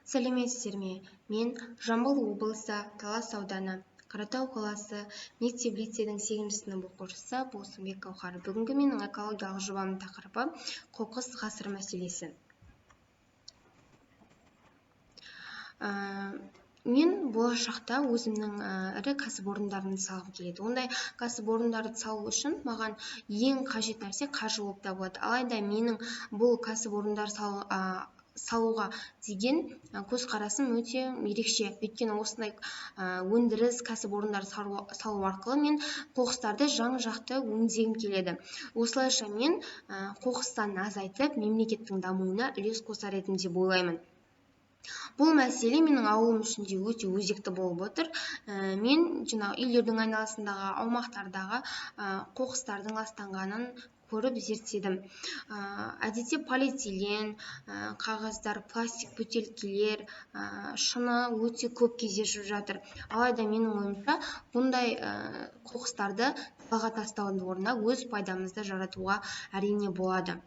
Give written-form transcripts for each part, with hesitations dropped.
Сәлеметсіздер ме? Мен Жамбыл облысы Талас ауданы Қаратау қаласы мектеп-лицейдің 8-ші сынып оқушысы Болсынбек Гауһар. Бүгінгі менің экологиялық жобамның тақырыбы қоқыс ғасыр мәселесі. Мен болашақта өзімнің ірі кәсіпорындарымды салғым келеді. Ондай кәсіпорындарды салу үшін маған ең қажет нәрсе қаржы болып табылады. Алайда менің бұл кәсіпорындар салуға деген көзқарасым өте ерекше. Өйткені осындай өндіріс кәсіпорындар салу арқылы мен қоқыстарды жан-жақты өңдегім келеді. Осылайша мен қоқыстан азайтып, мемлекеттің дамуына үлес қосар едім деп ойлаймын. Бұл мәселе менің ауылым үшін де өте өзекті болып отыр. Мен үйлердің айналасындағы аумақтардағы қоқыстардың ластанғанын көріп зерттедім. Әдетте полиэтилен, қағаздар, пластик бөтелкелер, шыны өте көп кездесіп жатыр. Алайда менің ойымша, бұндай қоқыстарды далаға тастаудың орнына өз пайдамызды жаратуға әрине болады.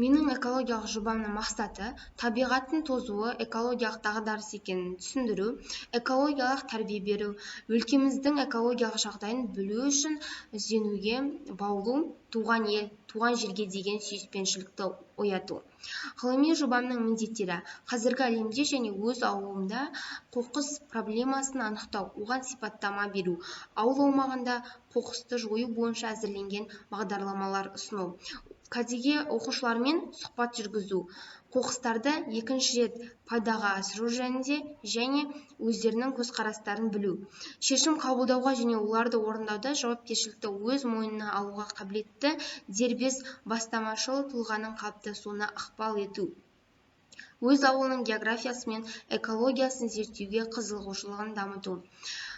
Менің экологиялық жобамның мақсаты табиғаттың тозуы экологиялық дағдарыс екенін түсіндіру, экологиялық тәрбие беру, өлкеміздің экологиялық жағдайын білу үшін ізденуге баулу, туған ел, туған жерге деген сүйіспеншілікті ояту. Ғылыми жобамның міндеттері қазіргі әлемде және өз ауылымда қоқыс проблемасын анықтау, оған сипаттама беру, ауыл аумағында қоқысты жою бойынша әзірленген бағдарламалар ұсыну, кәдеге оқушылармен сұхбат жүргізу, қоқыстарды екінші рет пайдаға асыру жөнінде және өздерінің көзқарастарын білу, шешім қабылдауға және оларды орындауда жауапкершілікті өз мойнына алуға қабілетті дербес бастамашыл тұлғаның қалыптасуына ықпал ету. Өз ауылының географиясы мен экологиясын зерттеуге қызығушылығын дамыту.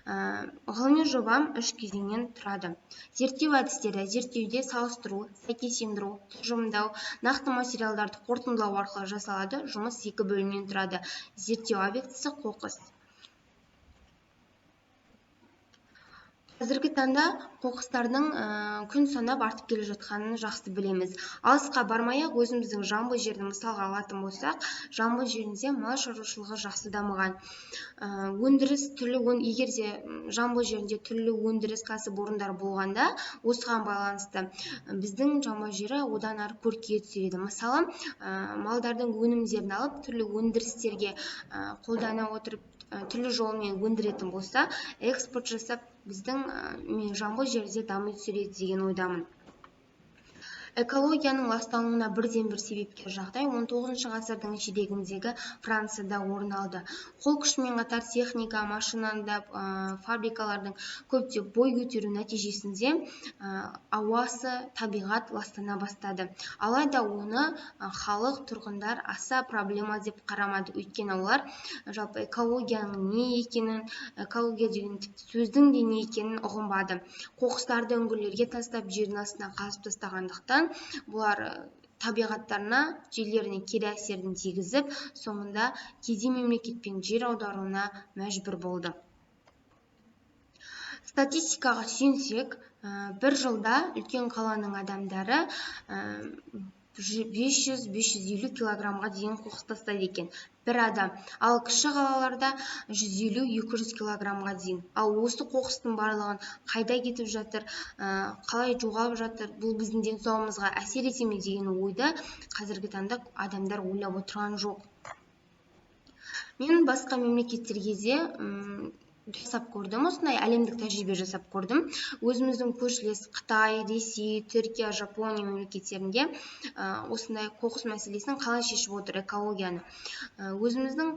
Ғылыми жобам 3 кезеңнен тұрады. Зерттеу әдістері: зерттеуде салыстыру, сәйкестендіру, тұжырымдау, нақты материалдарды қорытындылау арқылы жасалады. Жұмыс 2 бөлімнен тұрады. Зерттеу объектісі қоқыс. Қазіргі таңда қоқыстардың күн санап артып келе жатқанын жақсы білеміз. Алысқа бармай-ақ өзіміздің Жамбыл жерін мысалға алатын болсақ, Жамбыл жерінде мал шаруашылығы жақсы дамыған. Егерде Жамбыл жерінде түрлі өндіріс кәсіпорындар болғанда, осыған байланысты біздің Жамбыл жері одан ары көркейе түседі. Мысалы, малдардың өнімдерін алып, түрлі өндірістерге қолдана отырып, түрлі жолмен өндіретін болса, экспорт жасап, біздің Жамбыл жерде дами түседі деген ойдамын. Экологияның ластануына бірден-бір себепкер жағдай 19 ғасырдың ширегіндегі Францияда орын алды. Қол күшімен қатар техника, машинада, фабрикалардың көптеп бой көтеру нәтижесінде ауасы, табиғат ластана бастады. Алайда оны халық, тұрғындар аса проблема деп қарамады. Өйткені олар жалпы экологияның не екенін, экология деген сөздің де не екенін ұғынбады. Қоқыстарды үңгірлерге тастап, жердің астына қазып тастағандықтан бұлар табиғаттарына, жерлеріне кері әсерін тигізіп, соңында кейде мемлекетпен жер аударуына мәжбүр болды. Статистикаға сүйенсек, бір жылда үлкен қаланың адамдары 500-550 килограммға дейін қоқыс тастайды екен, бір адам. Ал кіші қалаларда 150-200 килограммға дейін. Ал осы қоқыстың барлығын қайда кетіп жатыр, қалай жоғалып жатыр, бұл біздің денсаулығымызға әсер ете ме деген ойды қазіргі таңда адамдар ойлап отырған жоқ. Мен басқа мемлекеттерге де жасап көрдім, осындай әлемдік тәжірибе жасап көрдім. Өзіміздің көршілес Қытай, Ресей, Түркия, Жапония мемлекеттерінде осындай қоқыс мәселесін қалай шешіп отыр экологияны. Өзіміздің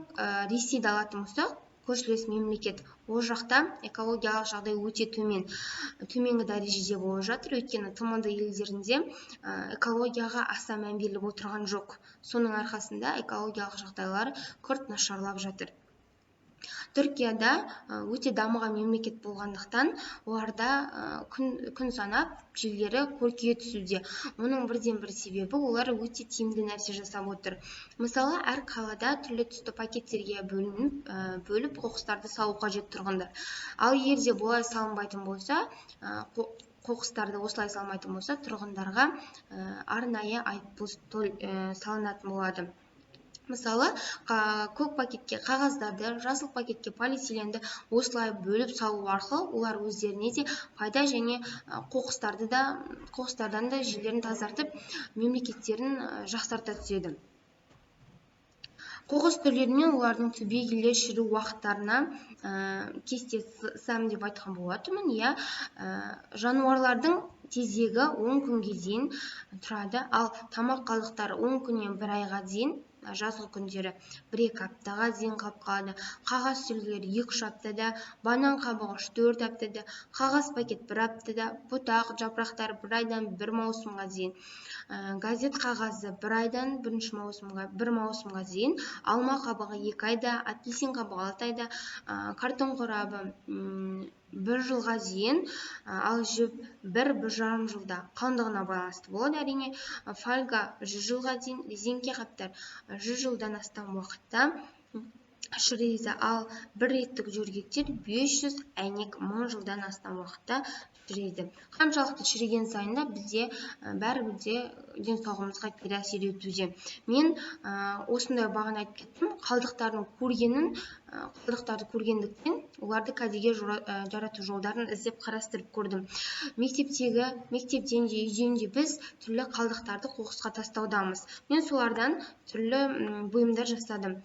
Ресейді алатын болсақ, көршілес мемлекет, ол жақта экологиялық жағдай өте төменгі дәрежеде болып жатыр. Өйткені тмд елдерінде экологияға аса мән беріліп отырған жоқ. Соның арқасында экологиялық жағдайлар күрт нашарлап жатыр. Түркияда өте дамыған мемлекет болғандықтан, оларда күн санап жерлері көркейе түсуде. Оның бірден-бір себебі олар өте тиімді нәрсе жасап отыр. Мысалы, әр қалада түрлі түсті пакеттерге бөліп қоқыстарды салу қажет тұрғындар. Ал егерде бұлай салынбайтын болса, қоқыстарды осылай салмайтын болса, тұрғындарға арнайы айыппұл салынатын болады. Мысалы, көк пакетке қағаздарды, жасыл пакетке полиэтиленді осылай бөліп салу арқылы олар өздеріне де пайда және қоқыстардан да жерлерін тазартып, мемлекеттерін жақсарта түседі. Қоқыс түрлері мен олардың түбегейлі шіру уақыттарына кесте сызамын деп айтқан болатынмын. Иә, жануарлардың тезегі 10 күнге дейін тұрады, ал тамақ қалдықтары 10 күннен 1 айға дейін, жазғы күндері 1-2 аптаға дейін қалып қалады. Қағаз сүлгілері 2-3 аптада, банан қабығы 3-4 аптада, қағаз пакет 1 аптада, бұтақ жапырақтары 1 айдан 1 маусымға дейін, газет қағазы 1 айдан 1 маусымға дейін, алма қабығы 2 айда, апельсин қабығы 6 айда, картон қорабы 1 жылға дейін, ал жіп 1-1,5 жылда, қалыңдығына байланысты болады әрине. Фольга 100 жылға дейін, резеңке қаптар 100 жылдан астам уақытта шірейді, ал бір реттік жөргектер 500, әйнек 1000 жылдан астам уақытта шірейді. Қаншалықты шіреген сайында бізде бәрібір де денсаулығымызға кері әсер етуде. Мен осындай бағана айтып кеттім, қалдықтарды көргендіктен оларды кәдеге жарату жолдарын іздеп қарастырып көрдім. Мектептен де, үйден де біз түрлі қалдықтарды қоқысқа тастаудамыз. Мен солардан түрлі бұйымдар жасадым.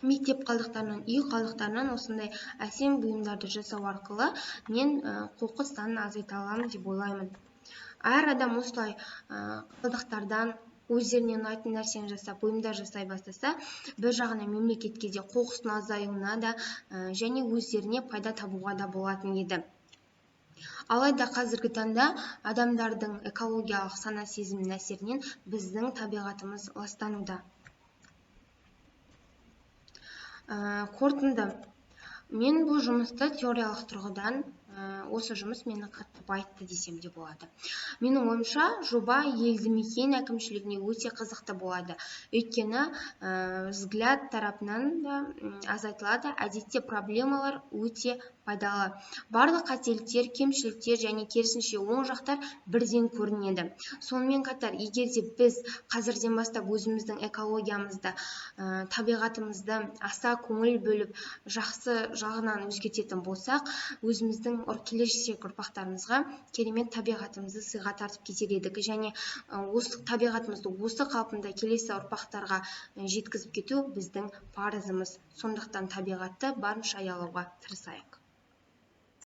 Мектеп қалдықтарынан, үй қалдықтарынан осындай әсем бұйымдарды жасау арқылы мен қоқыс санын азайта аламын деп ойлаймын. Әр адам осылай қалдықтардан өздеріне ұнайтын нәрсені жасап, бұйымдар жасай бастаса, бір жағынан мемлекетке де қоқыстың азаюына да және өздеріне пайда табуға да болатын еді. Алайда қазіргі таңда адамдардың экологиялық сана сезімінің әсерінен біздің табиғатымыз ластануда. Қорытынды. Мен бұл жұмысты теориялық тұрғыдан, осы жұмыс мені қатты байытты десем де болады. Менің ойымша, жоба елді мекен әкімшілігіне өте қызықты болады. Өйткені взгляд тарапынан да азайтылады. Әдетте проблемалар өте пайдалы. Барлық қателіктер, кемшіліктер және керісінше оң жақтар бірден көрінеді. Сонымен қатар, егер де біз қазірден бастап өзіміздің экологиямызды, табиғатымызды аса көңіл бөліп, жақсы жағынан өзгертетін болсақ, өзіміздің келешек ұрпақтарымызға керемет табиғатымызды сыйға тартып кетер едік, және осы табиғатымызды осы қалпында келесі ұрпақтарға жеткізіп кету біздің парызымыз. Сондықтан табиғатты барынша аялауға тырысайық.